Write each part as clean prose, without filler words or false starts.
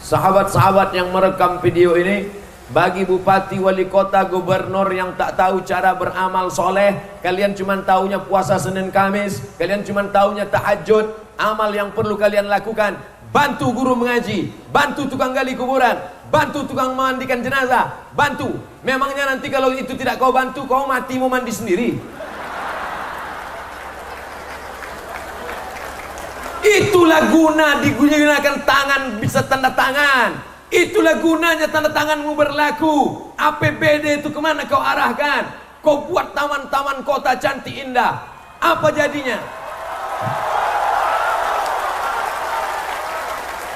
Sahabat-sahabat yang merekam video ini, bagi bupati, wali kota, gubernur yang tak tahu cara beramal soleh, kalian cuma taunya puasa Senin Kamis, kalian cuma taunya tahajud. Amal yang perlu kalian lakukan: bantu guru mengaji, bantu tukang gali kuburan, bantu tukang memandikan jenazah, bantu. Memangnya nanti kalau itu tidak kau bantu, kau mati mau mandi sendiri? Itulah guna digunakan tangan, bisa tanda tangan. Itulah gunanya tanda tanganmu berlaku. APBD itu kemana kau arahkan? Kau buat taman-taman kota cantik indah, apa jadinya?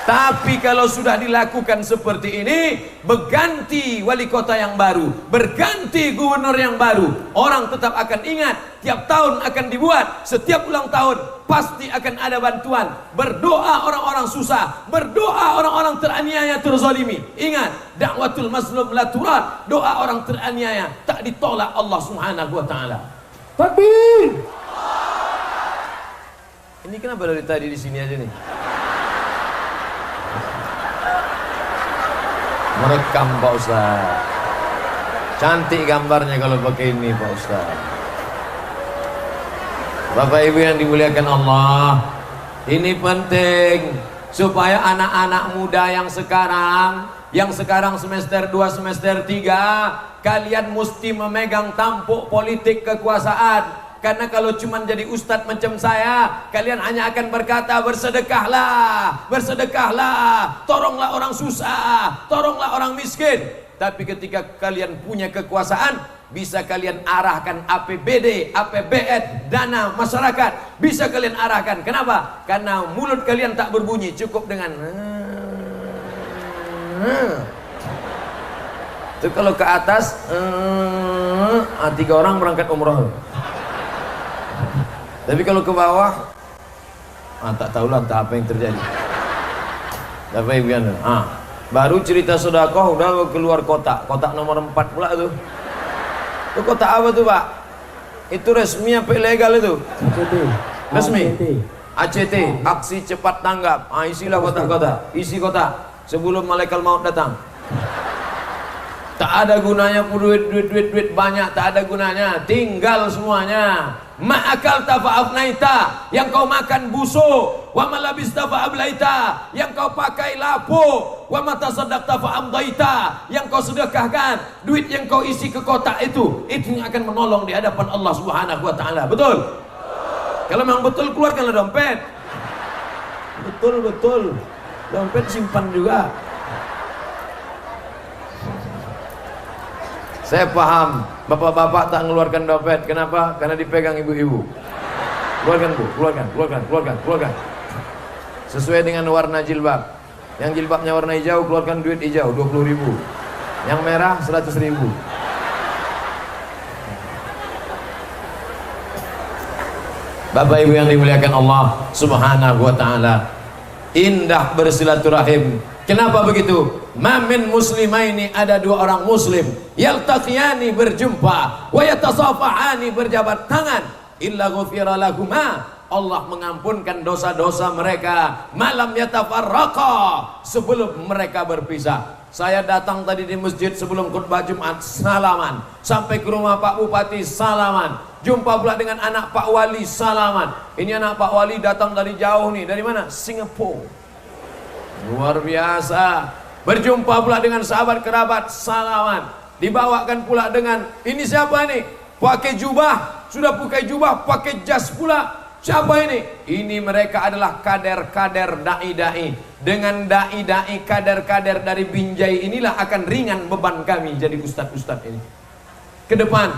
Tapi kalau sudah dilakukan seperti ini, berganti wali kota yang baru, berganti gubernur yang baru, orang tetap akan ingat. Tiap tahun akan dibuat, setiap ulang tahun pasti akan ada bantuan. Berdoa orang-orang susah, berdoa orang-orang teraniaya, terzalimi. Ingat, dakwatul mazlum la turad. Doa orang teraniaya tak ditolak Allah Subhanahu wa taala. Takbir. Ini kenapa dari tadi di sini aja nih? Merekam Pak Ustaz. Cantik gambarnya kalau pakai ini Pak Ustaz. Bapak Ibu yang dimuliakan Allah, ini penting supaya anak-anak muda yang sekarang semester 2, semester 3, kalian mesti memegang tampuk politik kekuasaan. Karena kalau cuma jadi ustadz macam saya, kalian hanya akan berkata bersedekahlah, bersedekahlah, tolonglah orang susah, tolonglah orang miskin. Tapi ketika kalian punya kekuasaan, bisa kalian arahkan APBD, APBN, dana masyarakat, bisa kalian arahkan. Kenapa? Karena mulut kalian tak berbunyi, cukup dengan itu. Kalau ke atas 3 orang berangkat umroh. Tapi kalau ke bawah, tak tahulah entah apa yang terjadi. Bapak Ibu yang baru cerita sedekah udah keluar kotak nomor 4 pula tuh. Itu kotak apa tuh Pak? Itu resmi apa ilegal itu? ACT. Resmi. ACT, aksi cepat tanggap. Isilah kotak-kotak, isi kotak sebelum malaikat maut datang. Tak ada gunanya duit banyak, tak ada gunanya, tinggal semuanya. Ma'akal tafa'afnaita, yang kau makan busuk. Wa malabista fa'ablaita, yang kau pakai lapuk. Wa matasaddaqta fa'amdaita, yang kau sedekahkan. Duit yang kau isi ke kotak itu yang akan menolong di hadapan Allah Subhanahu wa taala. Betul? Kalau memang betul, keluarkanlah dompet. Betul. Dompet simpan juga. Saya paham, bapak-bapak tak mengeluarkan dompet. Kenapa? Karena dipegang ibu-ibu. Keluarkan Bu, keluarkan. Sesuai dengan warna jilbab. Yang jilbabnya warna hijau, keluarkan duit hijau 20.000. Yang merah 100.000. Bapak Ibu yang dimuliakan Allah Subhanahu wa taala, indah bersilaturahim. Kenapa begitu? Mamin muslimaini, ada 2 orang muslim, yaltaqiyani, berjumpa, wa yatasafahani, berjabat tangan, illa ghufira lahuma, Allah mengampunkan dosa-dosa mereka, malam yatafarraqa, sebelum mereka berpisah. Saya datang tadi di masjid sebelum khutbah Jumat, salaman, sampai ke rumah Pak Bupati, salaman, jumpa pula dengan anak Pak Wali, salaman. Ini anak Pak Wali datang dari jauh nih, dari mana? Singapura. Luar biasa. Berjumpa pula dengan sahabat kerabat, salaman. Dibawakan pula dengan, ini siapa ini? Pakai jubah, sudah pakai jubah, pakai jas pula. Siapa ini? Ini mereka adalah kader-kader dai-dai. Dengan dai-dai, kader-kader dari Binjai inilah akan ringan beban kami jadi ustadz-ustadz ini. Ke depan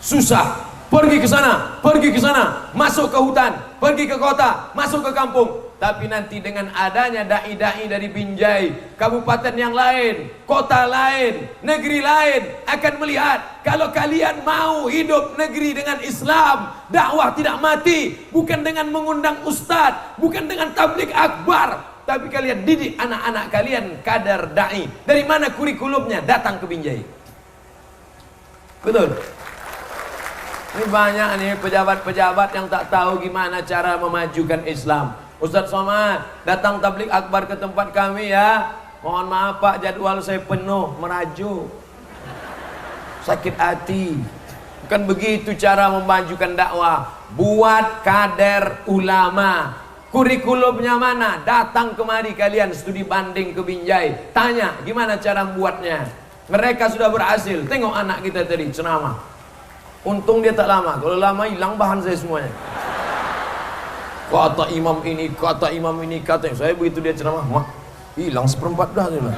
susah, pergi ke sana, masuk ke hutan, pergi ke kota, masuk ke kampung. Tapi nanti dengan adanya dai-dai dari Binjai, kabupaten yang lain, kota lain, negeri lain akan melihat kalau kalian mau hidup negeri dengan Islam, dakwah tidak mati, bukan dengan mengundang ustadz, bukan dengan tablik akbar, tapi kalian didik anak-anak kalian kader dai. Dari mana kurikulumnya? Datang ke Binjai. Betul. Ini banyak nih pejabat-pejabat yang tak tahu gimana cara memajukan Islam. Ustadz Somad, datang tablik akbar ke tempat kami ya. Mohon maaf Pak, jadwal saya penuh, merajuk, sakit hati. Bukan begitu cara memajukan dakwah. Buat kader ulama. Kurikulumnya mana? Datang kemari kalian studi banding ke Binjai. Tanya gimana cara membuatnya. Mereka sudah berhasil. Tengok anak kita tadi ceramah. Untung dia tak lama. Kalau lama hilang bahan saya semuanya. Kata imam ini, kata imam ini, kata saya begitu dia ceramah, wah, hilang seperempat dah dia.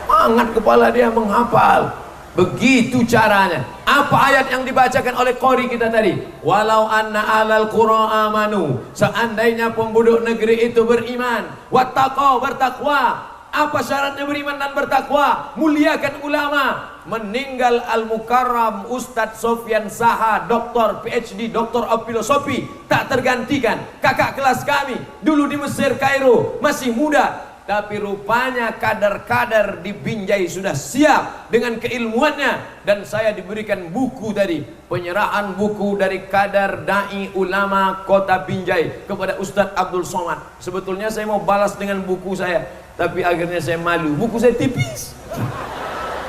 Hangat kepala dia menghafal. Begitu caranya. Apa ayat yang dibacakan oleh qori kita tadi? Walau anna alal qura amanu, seandainya penduduk negeri itu beriman, wattaqau, bertakwa. Apa syaratnya beriman dan bertakwa? Muliakan ulama. Meninggal Al-Mukarram Ustadz Sofyan Saha, doktor PhD, doktor of filosofi, tak tergantikan. Kakak kelas kami dulu di Mesir, Kairo, masih muda. Tapi rupanya kader-kader di Binjai sudah siap dengan keilmuannya. Dan saya diberikan buku tadi, penyerahan buku dari kader dai ulama kota Binjai kepada Ustadz Abdul Somad. Sebetulnya saya mau balas dengan buku saya, tapi akhirnya saya malu. Buku saya tipis,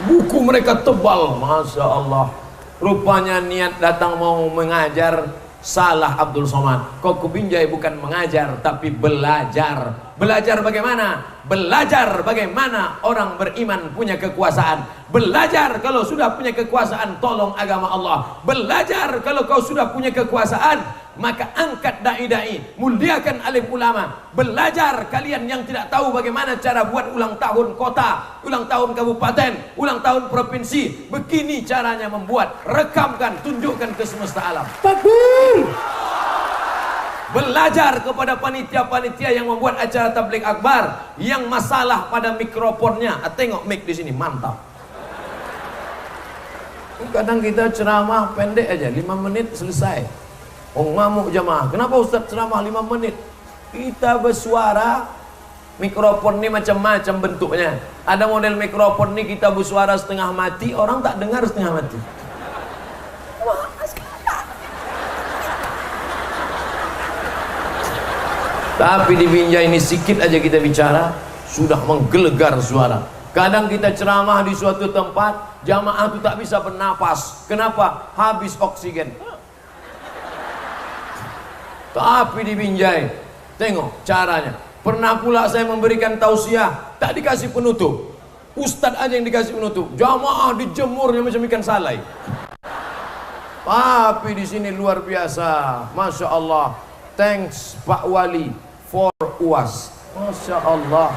buku mereka tebal. Masya Allah. Rupanya niat datang mau mengajar, salah Abdul Somad. Kok ke Binjai bukan mengajar tapi belajar. Belajar bagaimana? Belajar bagaimana orang beriman punya kekuasaan. Belajar kalau sudah punya kekuasaan tolong agama Allah. Belajar kalau kau sudah punya kekuasaan maka angkat dai-dai, muliakan alim ulama. Belajar kalian yang tidak tahu bagaimana cara buat ulang tahun kota, ulang tahun kabupaten, ulang tahun provinsi. Begini caranya membuat, rekamkan, tunjukkan ke semesta alam. Takbir. Belajar kepada panitia-panitia yang membuat acara tabligh akbar yang masalah pada mikrofonnya. Tengok mic di sini, mantap. Kadang kita ceramah pendek aja, 5 menit selesai. Oh, ngamuk jamaah. Kenapa Ustaz ceramah 5 menit? Kita bersuara, mikrofon ini macam-macam bentuknya. Ada model mikrofon ini kita bersuara setengah mati, orang tak dengar setengah mati. Tapi di Binjai ini sikit aja kita bicara sudah menggelegar suara. Kadang kita ceramah di suatu tempat, jamaah itu tak bisa bernapas. Kenapa? Habis oksigen. Tapi di Binjai, tengok caranya. Pernah pula saya memberikan tausiah, tak dikasih penutup. Ustadz aja yang dikasih penutup. Jamaah dijemurnya macam ikan salai. Tapi di sini luar biasa, masya Allah. Thanks Pak Wali for UAS. Masya Allah.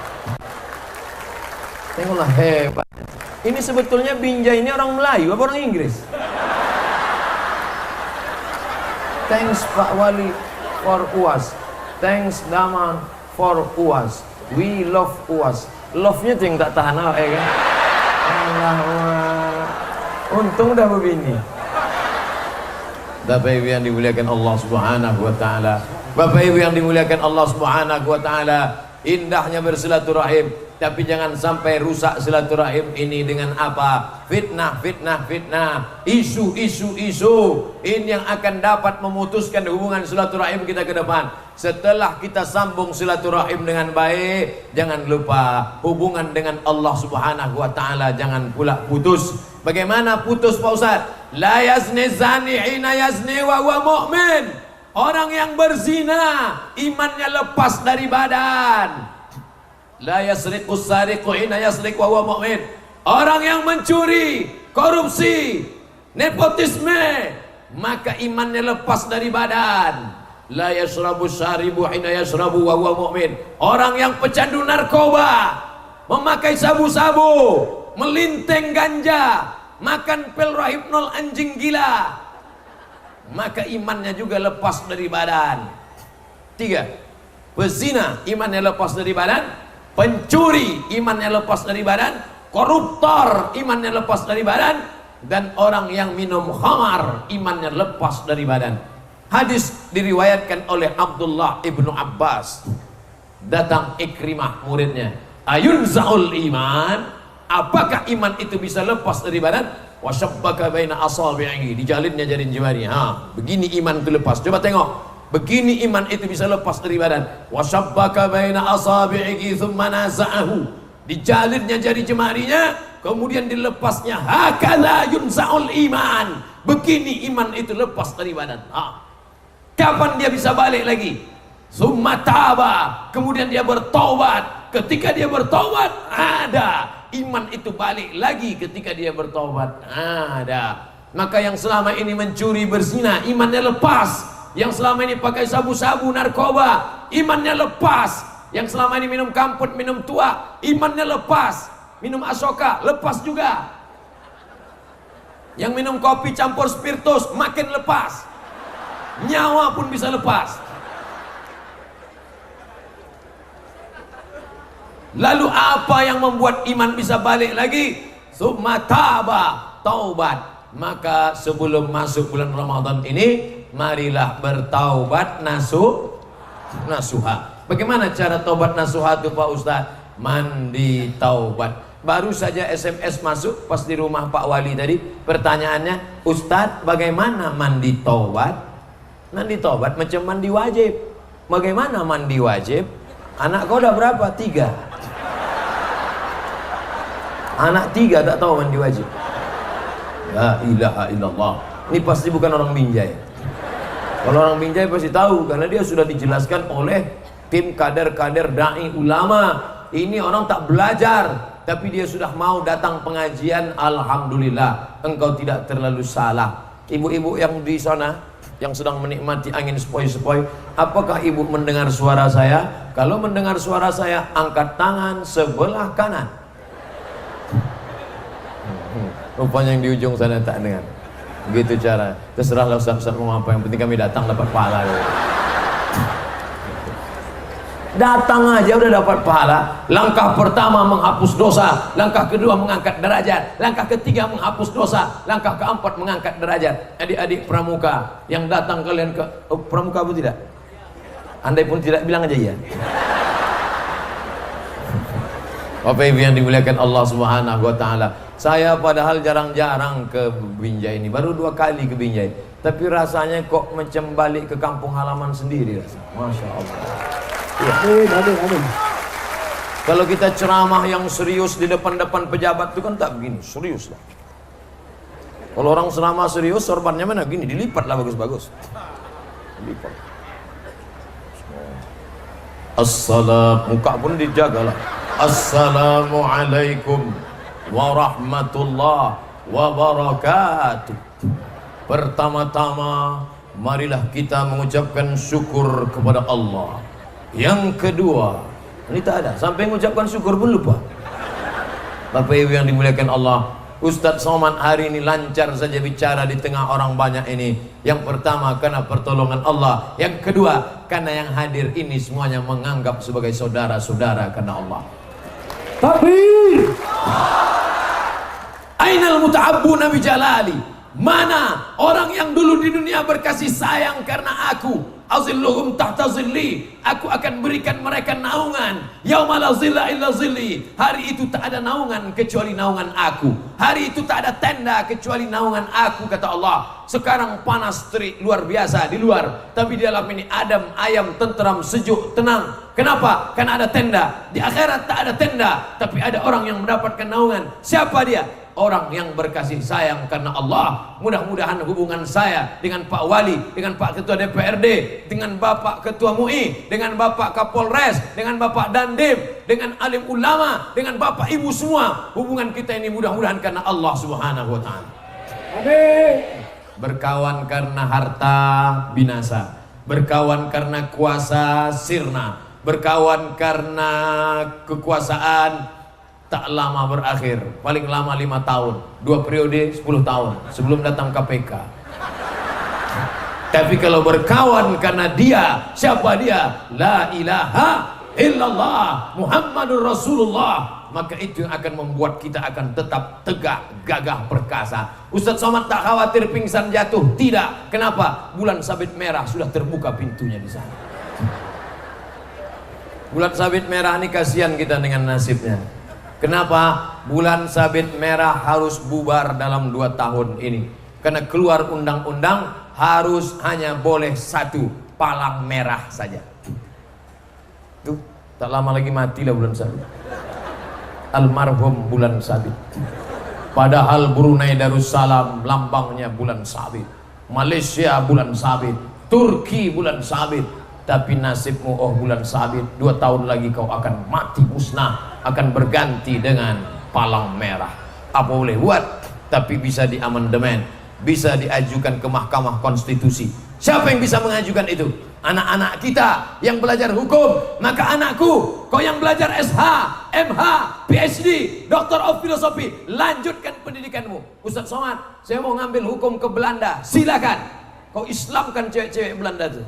Tengoklah hebat. Ini sebetulnya Binjai ini orang Melayu apa orang Inggris? Thanks Pak Wali for UAS. Thanks Daman for UAS. We love UAS. Love-nya tuh yang tak tahan kan? Allah. Untung udah begini. Bapak Ibu yang dimuliakan Allah Subhanahu wa taala. Bapak Ibu yang dimuliakan Allah Subhanahu wa taala, indahnya bersilaturahim, tapi jangan sampai rusak silaturahim ini dengan apa? Fitnah, fitnah, fitnah, isu ini yang akan dapat memutuskan hubungan silaturahim kita ke depan. Setelah kita sambung silaturahim dengan baik, jangan lupa hubungan dengan Allah Subhanahu wa taala jangan pula putus. Bagaimana putus Pak Ustaz? La yazni zani hina yazni wa huwa mu'min. Orang yang berzina imannya lepas dari badan. La yasriqu sariqu hina yasriq wa huwa mu'min. Orang yang mencuri, korupsi, nepotisme, maka imannya lepas dari badan. La yasrabu syaribu hina yasrabu wa huwa mu'min. Orang yang pecandu narkoba, memakai sabu-sabu, melinteng ganja, makan pil rohypnol anjing gila, maka imannya juga lepas dari badan. 3. Pezina imannya lepas dari badan, pencuri imannya lepas dari badan, koruptor imannya lepas dari badan, dan orang yang minum khamar imannya lepas dari badan. Hadis diriwayatkan oleh Abdullah ibnu Abbas. Datang Ikrimah muridnya, ayunza'ul iman, apakah iman itu bisa lepas dari badan? Wasyabbaka baina asabi'i, dijalinnya jari jemari. Begini iman itu lepas. Coba tengok Begini iman itu bisa lepas dari badan. Wasyabbaka baina asabi'ihi thumma naza'ahu. Dijalirnya jari jemarinya, kemudian dilepasnya. Hakala yunza'ul iman. Begini iman itu lepas dari badan. Kapan dia bisa balik lagi? Summa taba, kemudian dia bertobat. Ketika dia bertobat, ada iman itu balik lagi. Ketika dia bertobat, ada. Maka yang selama ini mencuri, berzina, imannya lepas. Yang selama ini pakai sabu-sabu, narkoba, imannya lepas. Yang selama ini minum kamput, minum tua, imannya lepas. Minum asoka, lepas juga. Yang minum kopi campur spiritus, makin lepas. Nyawa pun bisa lepas. Lalu apa yang membuat iman bisa balik lagi? Summa taba, taubat. Maka sebelum masuk bulan Ramadan ini, marilah bertaubat nasuha. Bagaimana cara taubat nasuha itu Pak Ustaz? Mandi taubat. Baru saja SMS masuk pas di rumah Pak Wali tadi. Pertanyaannya, Ustaz bagaimana mandi taubat? Mandi taubat macam mandi wajib. Bagaimana mandi wajib? Anak kau udah berapa? 3. Anak 3 tak tahu mandi wajib. La ilaha illallah. Ini pasti bukan orang Binjai. Kalau orang Binjai pasti tahu, karena dia sudah dijelaskan oleh tim kader-kader dai ulama. Ini orang tak belajar, tapi dia sudah mau datang pengajian. Alhamdulillah, engkau tidak terlalu salah. Ibu-ibu yang di sana, yang sedang menikmati angin sepoi-sepoi, apakah ibu mendengar suara saya? Kalau mendengar suara saya, angkat tangan sebelah kanan. Rupanya yang di ujung sana tak dengar. Begitu cara. Terserahlah Ustaz mau apa, yang penting kami datang dapat pahala. Datang aja udah dapat pahala. Langkah pertama menghapus dosa, langkah kedua mengangkat derajat, langkah ketiga menghapus dosa, langkah keempat mengangkat derajat. Adik-adik pramuka yang datang kalian ke pramuka apa tidak? Andai pun tidak, bilang aja ya. Bapak Ibu yang dimuliakan Allah Subhanahu wa taala. Saya padahal jarang-jarang ke Binjai ini, baru 2 kali ke Binjai. Tapi rasanya kok macam balik ke kampung halaman sendiri rasanya. Masya Allah. Ya. Amin. Kalau kita ceramah yang serius di depan-depan pejabat itu kan tak begini, serius lah. Kalau orang ceramah serius, sorbannya mana gini, dilipat lah bagus-bagus. Dilipat. Muka pun dijaga lah. Assalamualaikum warahmatullahi wabarakatuh. Pertama-tama marilah kita mengucapkan syukur kepada Allah. Yang kedua, ini tak ada, sampai mengucapkan syukur pun lupa. Bapak Ibu yang dimuliakan Allah, Ustadz Somad hari ini lancar saja bicara di tengah orang banyak ini. Yang pertama karena pertolongan Allah, yang kedua karena yang hadir ini semuanya menganggap sebagai saudara-saudara karena Allah. Takbir. Ainal muta'abbuna bi jalali. Mana orang yang dulu di dunia berkasih sayang karena aku? Azilluhum tahta zilli. Aku akan berikan mereka naungan. Yauma la zilla illa zilli. Hari itu tak ada naungan kecuali naungan aku. Hari itu tak ada tenda kecuali naungan aku, kata Allah. Sekarang panas terik luar biasa di luar, tapi di dalam ini adem, ayam, tenteram, sejuk, tenang. Kenapa? Karena ada tenda. Di akhirat tak ada tenda, tapi ada orang yang mendapatkan naungan. Siapa dia? Orang yang berkasih sayang karena Allah. Mudah-mudahan hubungan saya dengan Pak Wali, dengan Pak Ketua DPRD, dengan Bapak Ketua MUI, dengan Bapak Kapolres, dengan Bapak Dandim, dengan alim ulama, dengan Bapak Ibu semua, hubungan kita ini mudah-mudahan karena Allah Subhanahu wa taala. Amin. Berkawan karena harta binasa, berkawan karena kuasa sirna, berkawan karena kekuasaan tak lama berakhir, paling lama 5 tahun, 2 periode 10 tahun sebelum datang KPK. Tapi kalau berkawan karena dia, siapa dia? La ilaha illallah Muhammadur Rasulullah, maka itu yang akan membuat kita akan tetap tegak, gagah, perkasa. Ustadz Somad tak khawatir pingsan jatuh, tidak. Kenapa? Bulan sabit merah sudah terbuka pintunya di sana. Bulan sabit merah ini kasihan kita dengan nasibnya. Kenapa? Bulan sabit merah harus bubar dalam 2 tahun ini. Karena keluar undang-undang harus hanya boleh 1 palang merah saja. Tuh, tak lama lagi matilah Bulan Sabit. Almarhum Bulan Sabit. Padahal Brunei Darussalam lambangnya Bulan Sabit, Malaysia Bulan Sabit, Turki Bulan Sabit. Tapi nasibmu oh Bulan Sabit, 2 tahun lagi kau akan mati musnah, akan berganti dengan palang merah. Apa boleh buat? Tapi bisa diamandemen, bisa diajukan ke Mahkamah Konstitusi. Siapa yang bisa mengajukan itu? Anak-anak kita yang belajar hukum. Maka anakku, kau yang belajar SH, MH, PhD, Doctor of Philosophy, lanjutkan pendidikanmu. Ustaz Somad, saya mau ngambil hukum ke Belanda. Silakan. Kau Islamkan cewek-cewek Belanda itu.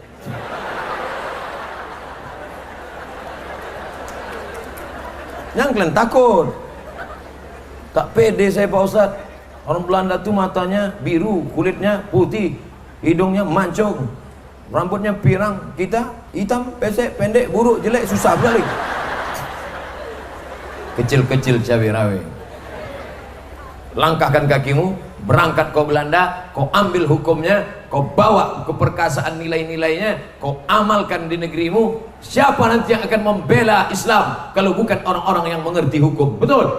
Yang kalian takut. Tak pede saya Pak Ustaz. Orang Belanda tuh matanya biru, kulitnya putih, hidungnya mancung, rambutnya pirang. Kita hitam, pesek, pendek, buruk, jelek, susah balik. Kecil-kecil cabai rawit. Langkahkan kakimu, berangkat ke Belanda, kau ambil hukumnya, kau bawa keperkasaan nilai-nilainya, kau amalkan di negerimu. Siapa nanti yang akan membela Islam kalau bukan orang-orang yang mengerti hukum? Betul?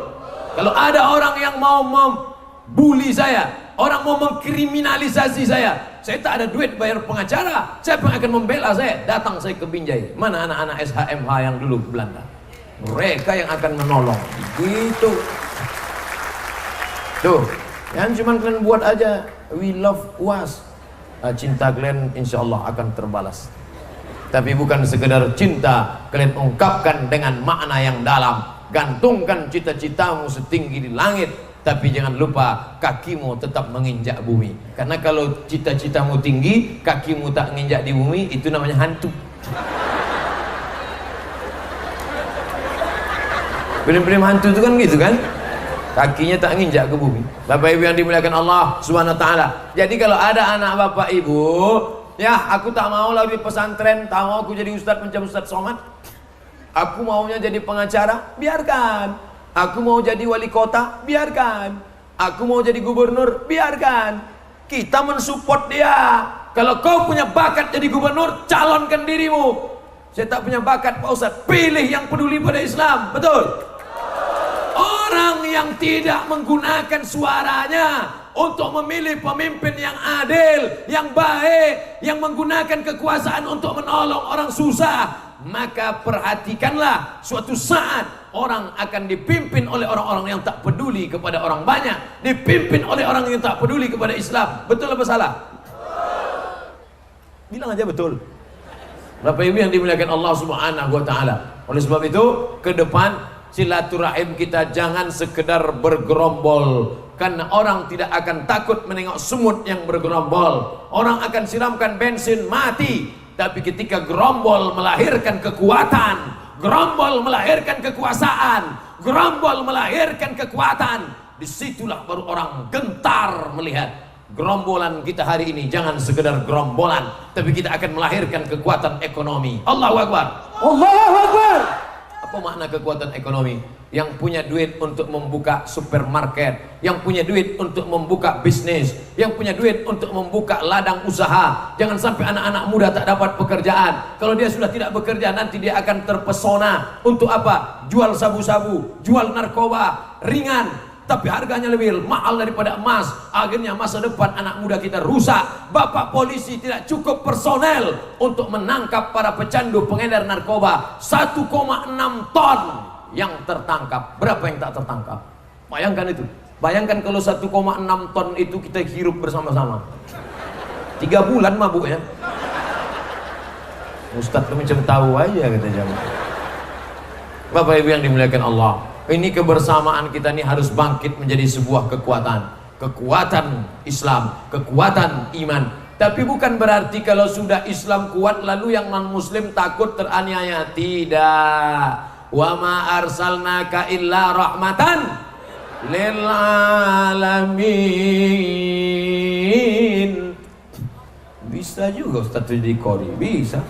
Kalau ada orang yang mau membuli saya, orang mau mengkriminalisasi saya tak ada duit bayar pengacara, siapa yang akan membela saya? Datang saya ke Binjai. Mana anak-anak SHMH yang dulu ke Belanda? Mereka yang akan menolong. Gitu. Tuh, yang cuma kalian buat aja, we love UAS. Cinta kalian insya Allah akan terbalas. Tapi bukan sekedar cinta, kalian ungkapkan dengan makna yang dalam. Gantungkan cita-citamu setinggi di langit, tapi jangan lupa kakimu tetap menginjak bumi. Karena kalau cita-citamu tinggi, kakimu tak menginjak di bumi, itu namanya hantu. Film-film hantu itu kan gitu kan, kakinya tak nginjak ke bumi. Bapak Ibu yang dimuliakan Allah Subhanahu wa taala. Jadi kalau ada anak Bapak Ibu, ya aku tak mau lagi pesantren, tak mau aku jadi ustadz macam Ustadz Somad. Aku maunya jadi pengacara, biarkan. Aku mau jadi wali kota, biarkan. Aku mau jadi gubernur, biarkan. Kita mensupport dia. Kalau kau punya bakat jadi gubernur, calonkan dirimu. Saya tak punya bakat Pak Ustadz, pilih yang peduli pada Islam. Betul? Orang yang tidak menggunakan suaranya untuk memilih pemimpin yang adil, yang baik, yang menggunakan kekuasaan untuk menolong orang susah, maka perhatikanlah suatu saat orang akan dipimpin oleh orang-orang yang tak peduli kepada orang banyak, dipimpin oleh orang yang tak peduli kepada Islam. Betul apa salah? Bilang aja betul. Bapak Ibu yang dimuliakan Allah Subhanahu wa taala. Oleh sebab itu, ke depan silaturahim kita jangan sekedar bergerombol, karena orang tidak akan takut menengok semut yang bergerombol. Orang akan siramkan bensin mati. Tapi ketika gerombol melahirkan kekuatan, gerombol melahirkan kekuasaan, gerombol melahirkan kekuatan, disitulah baru orang gentar melihat gerombolan kita hari ini. Jangan sekedar gerombolan, tapi kita akan melahirkan kekuatan ekonomi. Allahu Akbar. Allahu Akbar. Apa makna kekuatan ekonomi? Yang punya duit untuk membuka supermarket, yang punya duit untuk membuka bisnis, yang punya duit untuk membuka ladang usaha. Jangan sampai anak-anak muda tak dapat pekerjaan. Kalau dia sudah tidak bekerja, nanti dia akan terpesona. Untuk apa? Jual sabu-sabu, jual narkoba ringan, tapi harganya lebih mahal daripada emas. Akhirnya masa depan anak muda kita rusak. Bapak polisi tidak cukup personel untuk menangkap para pecandu pengedar narkoba. 1,6 ton yang tertangkap. Berapa yang tak tertangkap? Bayangkan itu. Bayangkan kalau 1,6 ton itu kita hirup bersama-sama. 3 bulan mabuk ya. Ustadz macam tahu aja kata jamaah. Bapak Ibu yang dimuliakan Allah, ini kebersamaan kita ini harus bangkit menjadi sebuah kekuatan. Kekuatan Islam, kekuatan iman. Tapi bukan berarti kalau sudah Islam kuat lalu yang non muslim takut teraniaya. Tidak. Wa ma arsalnaka illa rahmatan lil alamin. Bisa juga Ustaz jadi qori, bisa.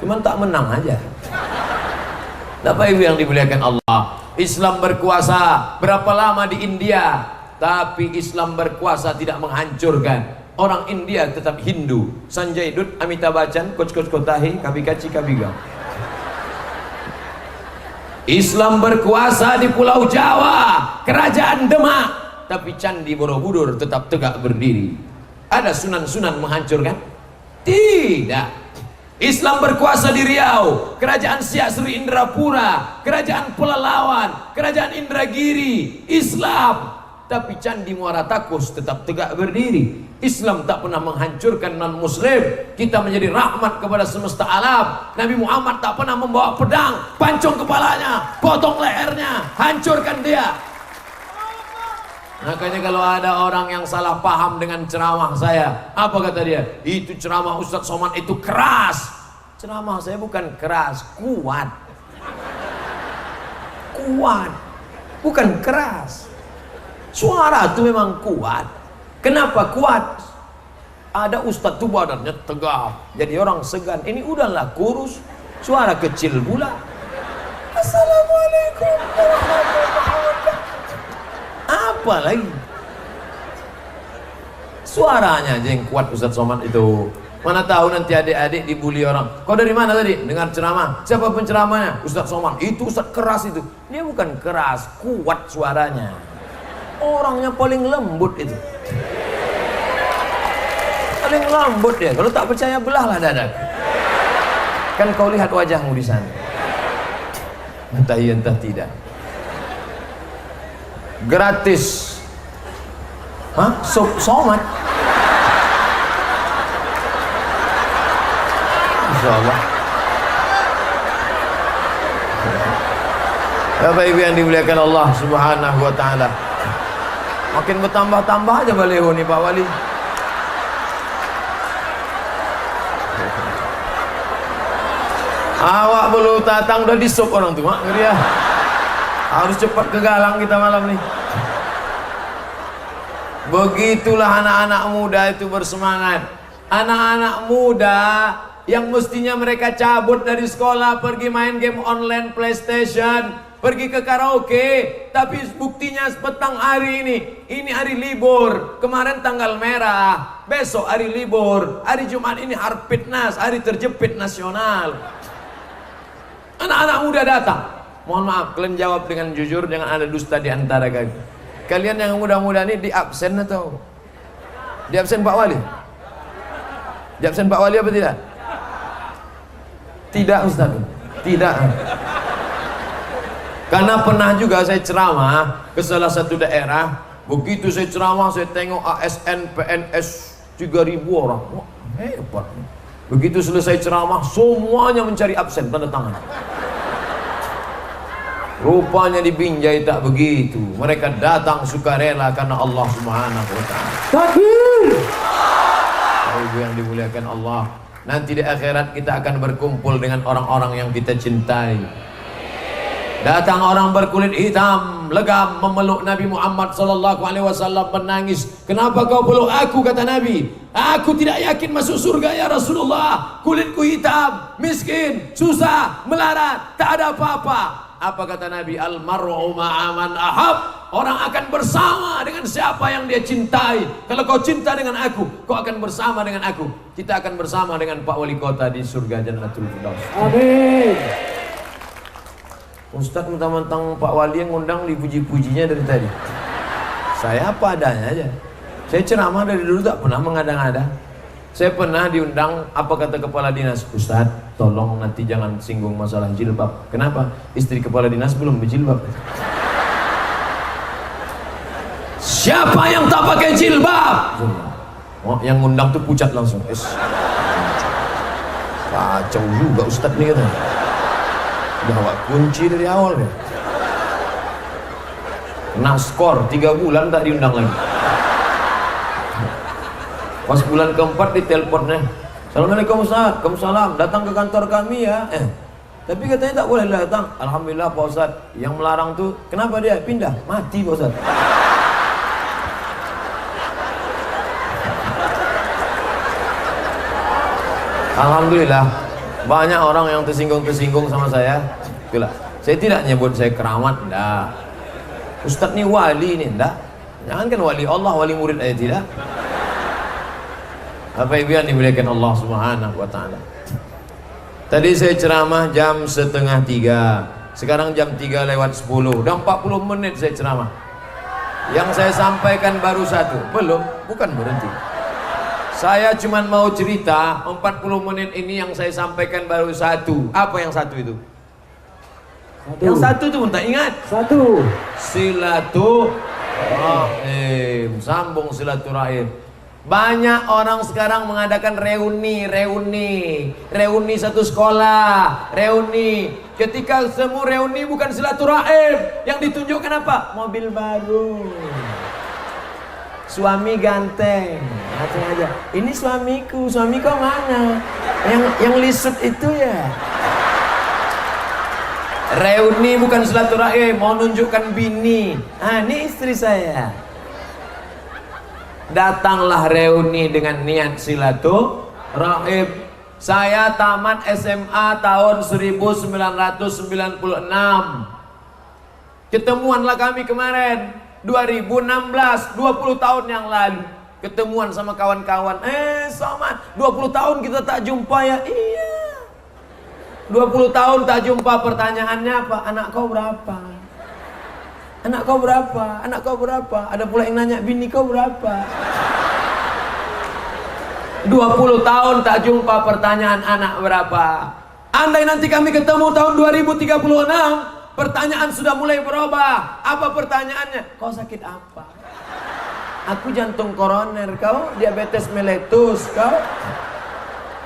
Cuman tak menang aja. Bapak Ibu yang dimuliakan Allah, Islam berkuasa berapa lama di India, tapi Islam berkuasa tidak menghancurkan. Orang India tetap Hindu. Sanjay Dutt, Amitabh Bachchan, Coach Kotahi, Kabikachi Kabiga. Islam berkuasa di Pulau Jawa, Kerajaan Demak, tapi Candi Borobudur tetap tegak berdiri. Ada sunan-sunan menghancurkan? Tidak. Islam berkuasa di Riau, Kerajaan Siak Sri Indrapura, Kerajaan Pelalawan, Kerajaan Indragiri. Islam. Tapi Candi Muara Takus tetap tegak berdiri. Islam tak pernah menghancurkan non-muslim. Kita menjadi rahmat kepada semesta alam. Nabi Muhammad tak pernah membawa pedang, pancung kepalanya, potong lehernya, hancurkan dia. Makanya kalau ada orang yang salah paham dengan ceramah saya, apa kata dia? Itu ceramah Ustadz Somad itu keras. Ceramah saya bukan keras, kuat. Kuat, bukan keras. Suara itu memang kuat. Kenapa kuat? Ada ustadz tuh badannya tegap, jadi orang segan. Ini udahlah kurus, suara kecil pula. Assalamualaikum warahmatullahi wabarakatuh. Apa lagi? Suaranya aja yang kuat Ustadz Somad itu. Mana tahu nanti adik-adik dibully orang. Kau dari mana tadi? Dengar ceramah. Siapa penceramahnya? Ustadz Somad. Itu ustadz keras itu. Dia bukan keras, kuat suaranya. Orangnya paling lembut itu. Paling lembut dia. Kalau tak percaya belahlah dadaku. Kan kau lihat wajahmu di sana. Entah iya entah tidak. Gratis. Hah? Somad. Insyaallah. Bapak Ibu yang dimuliakan Allah Subhanahu wa taala. Makin bertambah-tambah aja baleho nih Pak Wali. Awak belum datang udah disop orang tuh, mak. Ngeri ya. Harus cepat ke galang kita malam nih. Begitulah anak-anak muda itu bersemangat. Anak-anak muda yang mestinya mereka cabut dari sekolah, pergi main game online PlayStation, pergi ke karaoke, tapi buktinya petang hari ini hari libur, kemarin tanggal merah, besok hari libur, hari Jumat ini hari fitness, hari terjepit nasional. Anak-anak muda datang. Mohon maaf, kalian jawab dengan jujur, jangan ada dusta di antara kalian. Kalian yang muda-muda ini di absen atau? Di absen Pak Wali? Di absen Pak Wali apa tidak? Tidak Ustaz. Tidak. Karena pernah juga saya ceramah ke salah satu daerah. Begitu saya ceramah, saya tengok ASN PNS 3.000 orang. Wah, hebat. Begitu selesai ceramah, semuanya mencari absen, tanda tangan. Rupanya di Binjai tak begitu. Mereka datang sukarela karena Allah Subhanahu wa taala. Takbir. Ibu yang dimuliakan Allah, nanti di akhirat kita akan berkumpul dengan orang-orang yang kita cintai. Datang orang berkulit hitam, legam memeluk Nabi Muhammad sallallahu alaihi wasallam, menangis. Kenapa kau peluk aku, kata Nabi? Aku tidak yakin masuk surga ya Rasulullah. Kulitku hitam, miskin, susah, melarat, tak ada apa-apa. Apa kata Nabi? Al-mar'u ma'aman ahab. Orang akan bersama dengan siapa yang dia cintai. Kalau kau cinta dengan aku, kau akan bersama dengan aku. Kita akan bersama dengan Pak Wali Kota di surga Jannatul Firdaus. Amin. Ustaz mentang-mentang Pak Wali yang ngundang dipuji-pujinya dari tadi. Saya apa adanya aja. Saya ceramah dari dulu tak pernah mengada-ngada. Saya pernah diundang, apa kata kepala dinas? Ustaz, tolong nanti jangan singgung masalah jilbab. Kenapa? Istri kepala dinas belum berjilbab. Siapa yang tak pakai jilbab? Oh, yang ngundang tuh pucat langsung. Kacau juga Ustaz nih katanya. Udah awak kunci dari awal ya. Kena skor 3 bulan tak diundang lagi. Pas bulan keempat diteleponnya, Assalamualaikum Ustaz, Waalaikumsalam, datang ke kantor kami ya. Tapi katanya tak boleh datang. Alhamdulillah Pak Ustaz, yang melarang tuh kenapa dia pindah? Mati Pak Ustaz. Alhamdulillah banyak orang yang tersinggung sama saya. Itulah, saya tidak nyebut saya keramat, enggak. Ustaz nih wali nih, enggak. Jangan kan wali Allah, wali murid aja tidak. Bapak Ibu yang dimuliakan Allah Subhanahu wa taala. Tadi saya ceramah jam 2:30. Sekarang jam 3:10. Udah 40 menit saya ceramah. Yang saya sampaikan baru satu. Belum, bukan berhenti. Saya cuma mau cerita 40 menit ini yang saya sampaikan baru satu. Apa yang satu itu? Yang satu itu tak ingat. Satu. Silaturahim. Sambung silaturahim. Banyak orang sekarang mengadakan reuni satu sekolah, reuni. Ketika semua reuni bukan silaturahim, yang ditunjukkan apa? Mobil baru, suami ganteng, langsung aja. Ini suamiku mana? Yang lisut itu ya. Reuni bukan silaturahim, mau nunjukkan bini. Ah, ini istri saya. Datanglah reuni dengan niat silaturahim. Saya tamat SMA tahun 1996. Ketemuanlah kami kemarin 2016, 20 tahun yang lalu. Ketemuan sama kawan-kawan. Somad, 20 tahun kita tak jumpa ya. Iya. 20 tahun tak jumpa, pertanyaannya apa? Anak kau berapa? Anak kau berapa? Anak kau berapa? Ada pula yang nanya, bini kau berapa? 20 tahun tak jumpa, pertanyaan anak berapa? Andai nanti kami ketemu tahun 2036, pertanyaan sudah mulai berubah. Apa pertanyaannya? Kau sakit apa? Aku jantung koroner, kau diabetes meletus, kau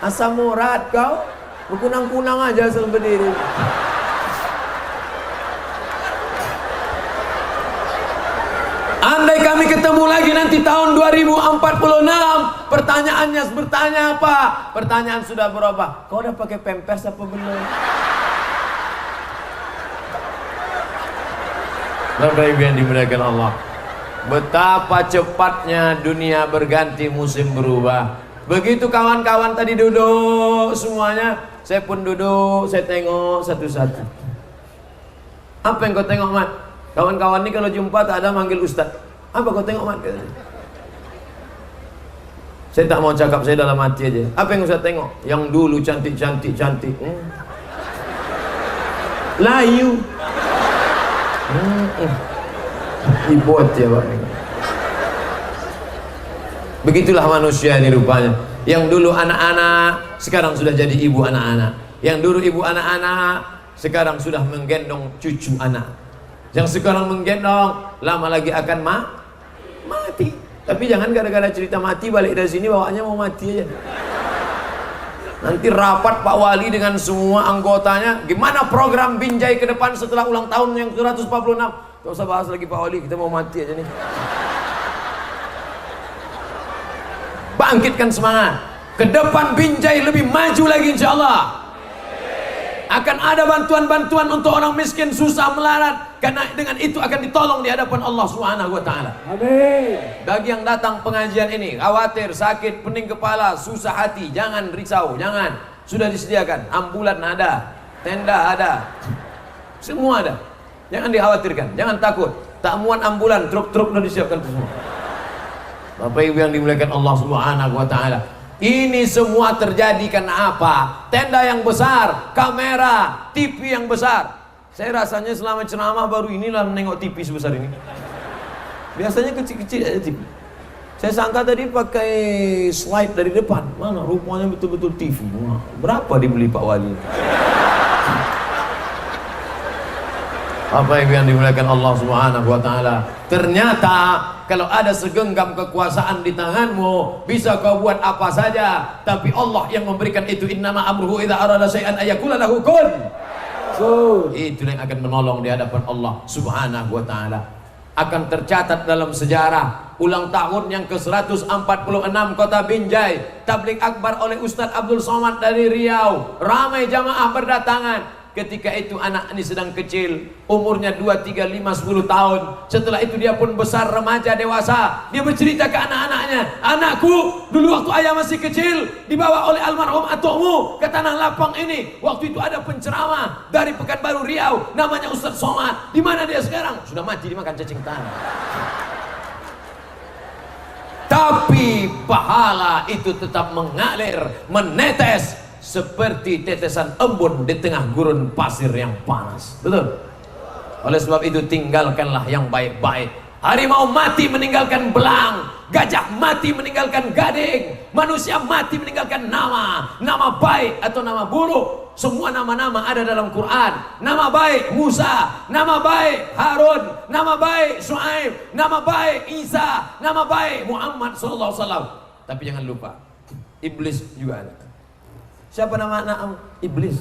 asam urat, kau berkunang-kunang aja asal berdiri. Andai kami ketemu lagi nanti tahun 2046, pertanyaannya bertanya apa? Pertanyaan sudah berubah. Kau udah pakai pampers apa belum? Bapak Ibu yang dimuliakan Allah, betapa cepatnya dunia berganti, musim berubah. Begitu kawan-kawan tadi duduk semuanya, saya pun duduk, saya tengok satu-satu. Apa yang kau tengok, Mat? Kawan-kawan ini kalau jumpa tak ada manggil Ustaz. Apa kau tengok, Mat? Saya tak mau cakap, saya dalam hati aja. Apa yang Ustaz tengok? Yang dulu cantik. Layu. Ibot ya Pak. Begitulah manusia ini rupanya. Yang dulu anak-anak, sekarang sudah jadi ibu anak-anak. Yang dulu ibu anak-anak, sekarang sudah menggendong cucu anak. Yang sekarang menggendong, lama lagi akan mati. Tapi jangan gara-gara cerita mati balik dari sini bawaannya mau mati aja. Nanti rapat Pak Wali dengan semua anggotanya, gimana program Binjai ke depan setelah ulang tahun yang ke-146. Gak usah bahas lagi Pak Wali, kita mau mati aja nih. Bangkitkan semangat. Ke depan Binjai lebih maju lagi insya Allah. Akan ada bantuan-bantuan untuk orang miskin susah melarat, karena dengan itu akan ditolong di hadapan Allah Subhanahu wa taala. Amin. Bagi yang datang pengajian ini khawatir, sakit, pening kepala, susah hati, jangan risau, jangan. Sudah disediakan, ambulan ada, tenda ada, semua ada. Jangan dikhawatirkan, jangan takut. Tak muat ambulan, truk-truk sudah disiapkan semua. Bapak Ibu yang dimuliakan Allah Subhanahu wa taala, ini semua terjadi karena apa? Tenda yang besar, kamera, TV yang besar. Saya rasanya selama ceramah baru inilah menengok TV sebesar ini. Biasanya kecil-kecil aja TV. Saya sangka tadi pakai slide dari depan. Mana rupanya betul-betul TV. Wah, berapa dibeli Pak Wali? Apa yang dimuliakan Allah Subhanahu wa taala. Ternyata kalau ada segenggam kekuasaan di tanganmu, bisa kau buat apa saja, tapi Allah yang memberikan itu. Innama amruhu idza arada syai'an ayaqula lahu kun. Itu yang akan menolong di hadapan Allah Subhanahu wa taala. Akan tercatat dalam sejarah ulang tahun yang ke-146 Kota Binjai, tabligh akbar oleh Ustadz Abdul Somad dari Riau. Ramai jamaah berdatangan. Ketika itu anak ini sedang kecil, umurnya 2, 3, 5, 10 tahun. Setelah itu dia pun besar, remaja, dewasa. Dia bercerita ke anak-anaknya, anakku, dulu waktu ayah masih kecil, dibawa oleh almarhum atukmu ke Tanah Lapang ini. Waktu itu ada penceramah dari Pekanbaru Riau, namanya Ustadz Somad. Di mana dia sekarang? Sudah mati dimakan cacing tanah. tapi pahala itu tetap mengalir, menetes seperti tetesan embun di tengah gurun pasir yang panas. Betul? Oleh sebab itu tinggalkanlah yang baik-baik. Harimau mati meninggalkan belang, gajah mati meninggalkan gading, manusia mati meninggalkan nama. Nama baik atau nama buruk, semua nama-nama ada dalam Quran. Nama baik Musa, nama baik Harun, nama baik Shu'aib, nama baik Isa, nama baik Muhammad SAW. Tapi jangan lupa, iblis juga ada. Siapa nama anak iblis?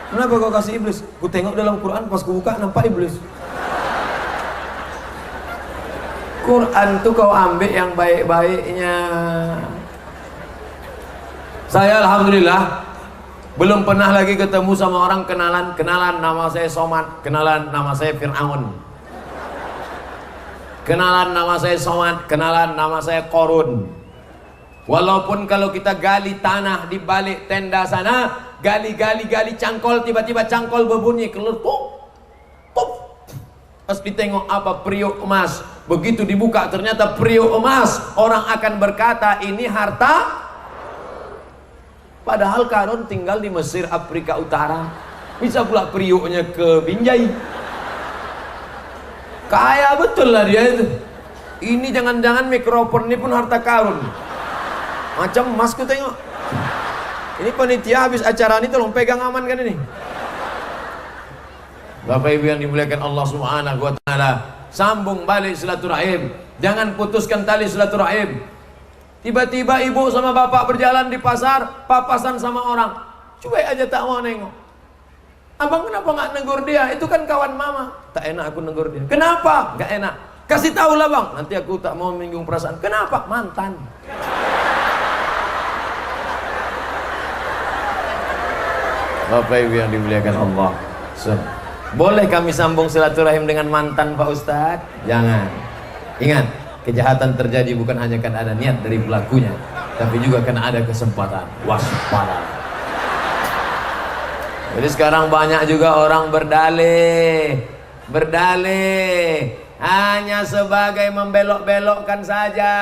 Kenapa kau kasih iblis? Ku tengok dalam Quran, pas ku buka nampak iblis. Quran tuh kau ambil yang baik-baiknya. Saya alhamdulillah belum pernah lagi ketemu sama orang kenalan nama saya Somad, kenalan nama saya Fir'aun, kenalan nama saya Somad, kenalan nama saya Korun. Walaupun kalau kita gali tanah di balik tenda sana, gali cangkol, tiba-tiba cangkol berbunyi keletuk, tup. Pas ditengok apa, periuk emas. Begitu dibuka ternyata periuk emas. Orang akan berkata ini harta. Padahal Karun tinggal di Mesir, Afrika Utara. Bisa pula periuknya ke Binjai. Kaya betul lah dia itu. Ini jangan-jangan mikrofon ini pun harta Karun. Macam emas ku tengok. Ini panitia habis acara ini tolong pegang aman kan ini. Bapak Ibu yang dimuliakan Allah Subhanahu wa taala, sambung balik silaturahim. Jangan putuskan tali silaturahim. Tiba-tiba ibu sama bapak berjalan di pasar, papasan sama orang. Cuek aja tak mau nengok. Abang kenapa nggak negur dia? Itu kan kawan mama. Tak enak aku negur dia. Kenapa? Nggak enak. Kasih tahu lah bang. Nanti aku tak mau menyinggung perasaan. Kenapa? Mantan. Bapak Ibu yang dimuliakan Allah. Boleh kami sambung silaturahim dengan mantan Pak Ustadz? Jangan. Ingat, kejahatan terjadi bukan hanya karena ada niat dari pelakunya, tapi juga karena ada kesempatan. Waspada. Jadi sekarang banyak juga orang berdalih hanya sebagai membelok-belokkan saja.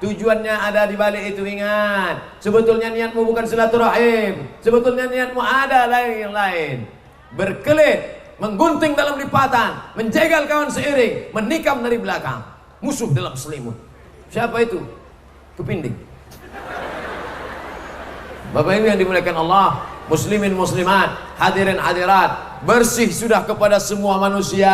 Tujuannya ada di balik itu. Ingat, sebetulnya niatmu bukan silaturahim, sebetulnya niatmu ada yang lain. Berkelit, menggunting dalam lipatan, menjegal kawan seiring, menikam dari belakang, musuh dalam selimut. Siapa itu? Kepinding. Bapak Ibu yang dimuliakan Allah, muslimin muslimat, hadirin hadirat, bersih sudah kepada semua manusia,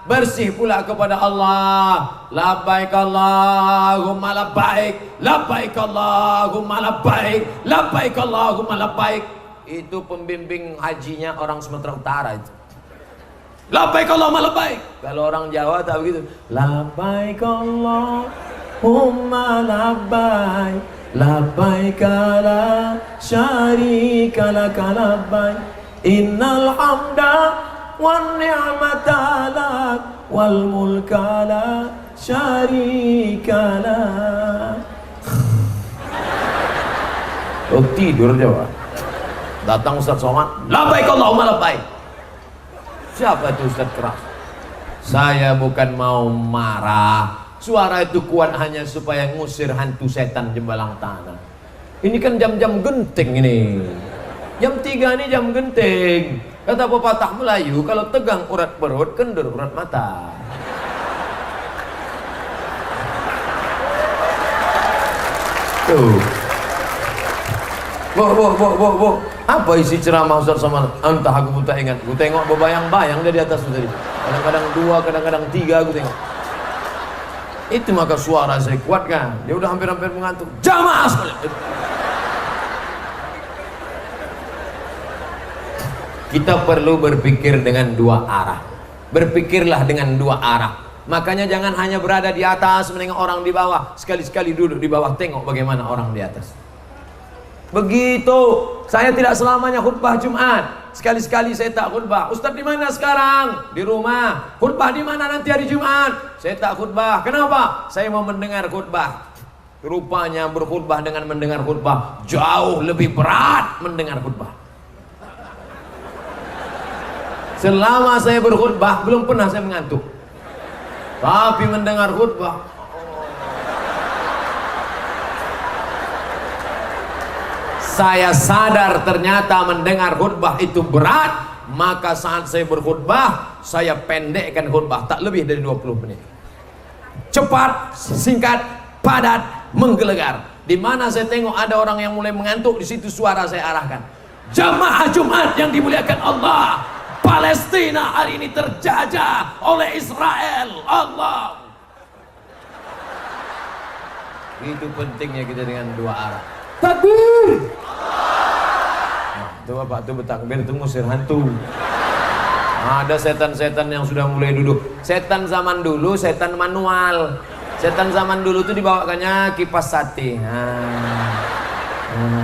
bersih pula kepada Allah. Labbaik Allahumma labbaik, labbaik Allahumma labbaik, labbaik Allahumma labbaik. Itu pembimbing hajinya orang Sumatera Utara itu. Labbaik Allahumma labbaik. Kalau orang Jawa tak begitu. Labbaik Allahumma labbaik, labbaik la syarika laka labbaik, innal hamda wan ni'mata lak wal mulka la syarika lak. Oh, tidur Jawa. Datang Ustaz Somad, labbaik Allahumma labbaik. Siapa itu Ustaz keras? Saya bukan mau marah. Suara itu kuat hanya supaya ngusir hantu setan jembalang tanah. Ini kan jam-jam genting ini. Jam 3 ini jam genting. Kata pepatah Melayu, kalau tegang urat perut, kendur urat mata. Tuh. Bu. Apa isi ceramah Ustaz Somad? Entah, aku pun tak ingat. Aku tengok berbayang-bayang dia di atas tadi. Kadang-kadang 2, kadang-kadang 3 aku tengok. Itu maka suara saya kuatkan. Dia udah hampir-hampir mengantuk. Jamaah sekali. Kita perlu berpikir dengan 2 arah. Berpikirlah dengan 2 arah. Makanya jangan hanya berada di atas menengok orang di bawah. Sekali-sekali duduk di bawah, tengok bagaimana orang di atas. Begitu. Saya tidak selamanya khutbah Jumat. Sekali-sekali saya tak khutbah. Ustaz di mana sekarang? Di rumah. Khutbah di mana nanti hari Jumat? Saya tak khutbah. Kenapa? Saya mau mendengar khutbah. Rupanya berkhutbah dengan mendengar khutbah jauh lebih berat mendengar khutbah. Selama saya berkhutbah belum pernah saya mengantuk. Tapi mendengar khutbah, saya sadar ternyata mendengar khutbah itu berat, maka saat saya berkhutbah saya pendekkan khutbah tak lebih dari 20 menit. Cepat, singkat, padat, menggelegar. Di mana saya tengok ada orang yang mulai mengantuk, di situ suara saya arahkan. Jamaah Jumat yang dimuliakan Allah, Palestina hari ini terjajah oleh Israel. Allah. Itu pentingnya kita dengan dua arah. Takbir. Nah, itu Bapak tuh bertakbir itu ngusir hantu. Ada setan-setan yang sudah mulai duduk. Setan zaman dulu, setan manual. Setan zaman dulu tuh dibawakannya kipas sate.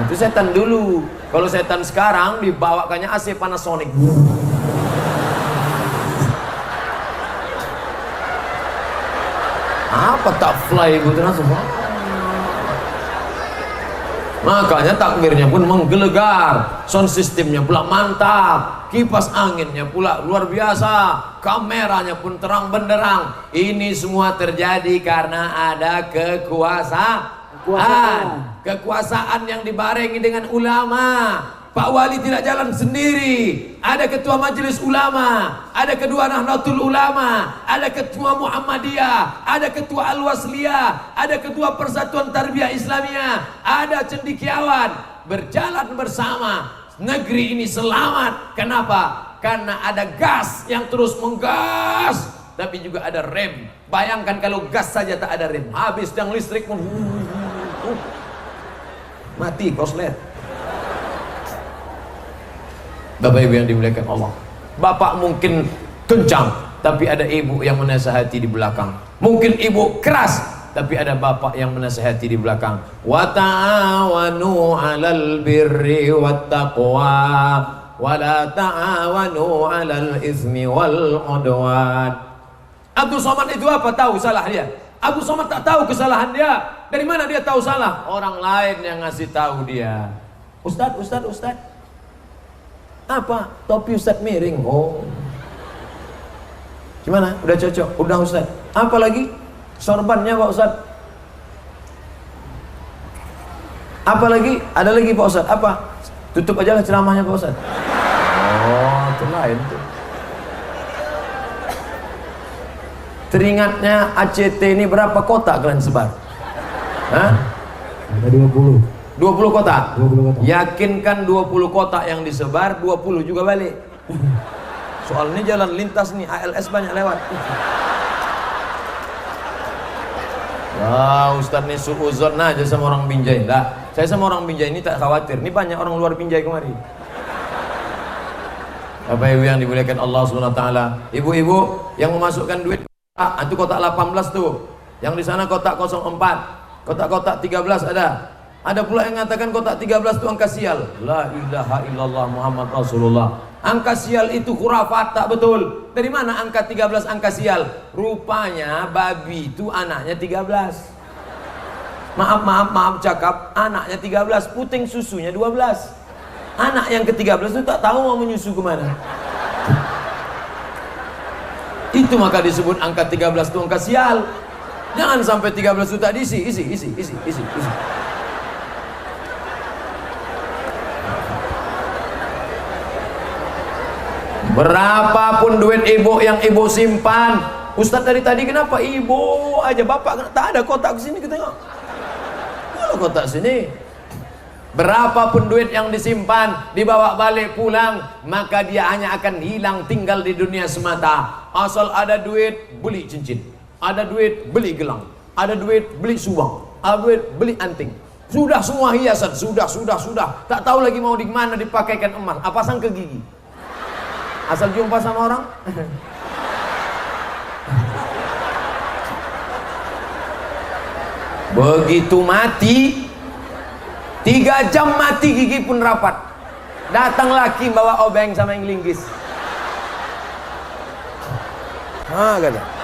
Itu setan dulu. Kalau setan sekarang dibawakannya AC Panasonic. Apa tak fly gitu langsung. Makanya takbirnya pun menggelegar, sound systemnya pula mantap, kipas anginnya pula luar biasa, kameranya pun terang benderang. Ini semua terjadi karena ada kekuasaan yang dibarengi dengan ulama. Pak Wali tidak jalan sendiri, ada ketua majelis ulama, ada kedua Nahdlatul Ulama, ada ketua Muhammadiyah, ada ketua Al-Wasliyah, ada ketua Persatuan Tarbiyah Islamiyah, ada cendekiawan, berjalan bersama. Negeri ini selamat. Kenapa? Karena ada gas yang terus menggas, tapi juga ada rem. Bayangkan kalau gas saja tak ada rem, habis yang listrik mati koslet. Bapak Ibu yang dimuliakan Allah, bapak mungkin kencang, tapi ada ibu yang menasihati di belakang. Mungkin ibu keras, tapi ada bapak yang menasihati di belakang. Wa ta'awanu 'alal birri wat taqwa wa la ta'awanu 'alal itsmi wal 'udwan. Abdul Somad itu apa? Tahu salah dia. Abdul Somad tak tahu kesalahan dia. Dari mana dia tahu salah? Orang lain yang ngasih tahu dia. Ustaz. Apa? Topi Ustaz miring. Oh. Gimana? Udah cocok? Udah Ustaz. Apa lagi? Sorbannya Pak Ustaz. Apa lagi? Ada lagi Pak Ustaz. Apa? Tutup aja lah ceramahnya Pak Ustaz. Oh, itu lain tuh. Teringatnya ACT ini berapa kotak kalian sebar? Hah? Ada 20. 20 kotak? 20 kotak. Yakinkan 20 kotak yang disebar, 20 juga balik. Soal ini jalan lintas nih, ALS banyak lewat. Wah, Ustaz ini suuzon aja sama orang Binjai. Lah, saya sama orang Binjai ini tak khawatir. Ini banyak orang luar Binjai kemari. Bapak Ibu yang dimuliakan Allah Subhanahu wa taala, ibu-ibu yang memasukkan duit, itu kotak 18 tuh. Yang di sana kotak 04, kotak-kotak 13 ada. Ada pula yang mengatakan kotak 13 itu angka sial. La ilaha illallah Muhammad Rasulullah. Angka sial itu khurafat, tak betul. Dari mana angka 13 angka sial? Rupanya babi itu anaknya 13. Maaf cakap, anaknya 13, puting susunya 12. Anak yang ke-13 itu tak tahu mau menyusu kemana. Itu maka disebut angka 13 itu angka sial. Jangan sampai 13 itu tak diisi, isi. Berapapun duit ibu yang ibu simpan, Ustaz dari tadi kenapa ibu aja, bapak tak ada kotak sini, kita tengok. Kalau kotak sini, berapapun duit yang disimpan, dibawa balik pulang, maka dia hanya akan hilang, tinggal di dunia semata. Asal ada duit beli cincin, ada duit beli gelang, ada duit beli subang, ada duit beli anting. Sudah semua hiasan, sudah. Tak tahu lagi mau di mana dipakaikan emas, apa pasang ke gigi. Asal jumpa sama orang. Begitu mati, 3 jam mati gigi pun rapat. Datang laki bawa obeng sama yang linggis. Kata.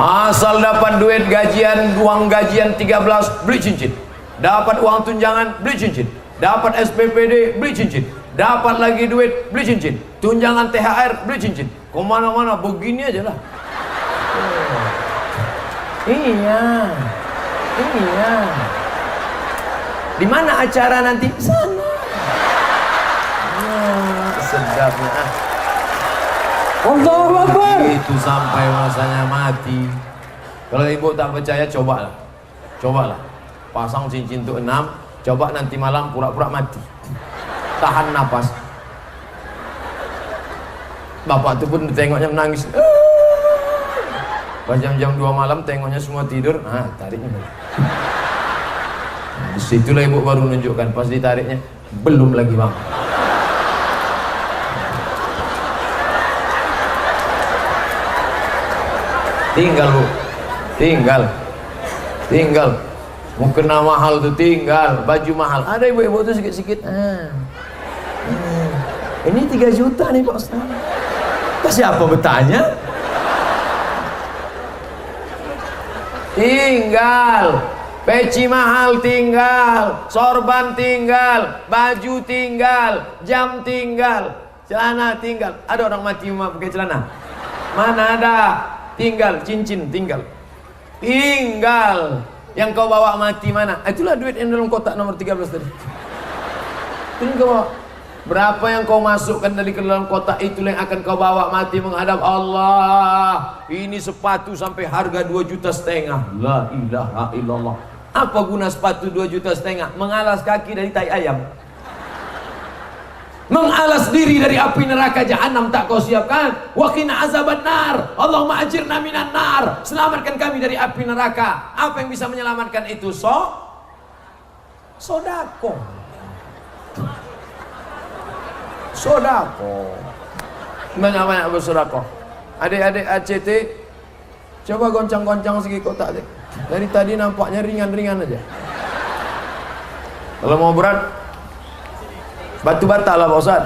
Asal dapat duit gajian, uang gajian 13, beli cincin. Dapat uang tunjangan, beli cincin. Dapat SPPD, beli cincin. Dapat lagi duit, beli cincin. Tunjangan THR, beli cincin. Kemana-mana begini aja lah. Iya. Iya. Di mana acara nanti? Sana. Sedapnya. Allahu Akbar. Itu sampai masanya mati. Kalau ibu tak percaya, cobalah. Cobalah. Pasang cincin untuk 6, coba nanti malam pura-pura mati. Tahan napas. Bapak itu pun tengoknya menangis. Pas jam-jam 2 malam tengoknya semua tidur, tariknya. Disitulah ibu baru menunjukkan, pas ditariknya belum lagi bang. Tinggal bu, tinggal. Mukena mahal tuh tinggal, baju mahal. Ada ibu-ibu tuh sikit-sikit. Ini 3 juta nih Pak Ustaz. Siapa bertanya? Tinggal, peci mahal tinggal, sorban tinggal, baju tinggal, jam tinggal, celana tinggal. Ada orang mati pakai celana? Mana ada? Tinggal, cincin tinggal. Tinggal. Yang kau bawa mati mana? Itulah duit yang dalam kotak nomor 13 tadi. Itu kau bawa. Berapa yang kau masukkan dari ke dalam kotak, itulah yang akan kau bawa mati menghadap Allah. Ini sepatu sampai harga 2,5 juta. La ilaha illallah. Apa guna sepatu 2,5 juta? Mengalas kaki dari tai ayam. Mengalas diri dari api neraka jahanam tak kau siapkan. Wa qina azaban nar. Allahumma ajirna minan nar. Selamatkan kami dari api neraka. Apa yang bisa menyelamatkan itu? Sodako. Sodako. Banyak-banyak bersodako. Adik-adik ACT, coba goncang-goncang segi kotak deh. Dari tadi nampaknya ringan-ringan aja. Kalau mau berat, batu bata lah Pak Ustaz.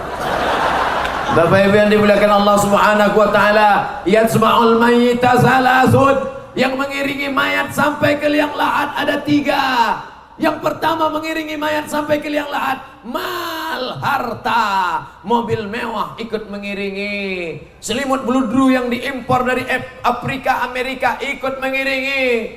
Bapak Ibu yang dimuliakan Allah Subhanahu wa taala, yasma'ul mayyita salasun, yang mengiringi mayat sampai ke liang lahat ada 3. Yang pertama mengiringi mayat sampai ke liang lahat, mal, harta, mobil mewah ikut mengiringi, selimut bludru yang diimpor dari Afrika, Amerika ikut mengiringi,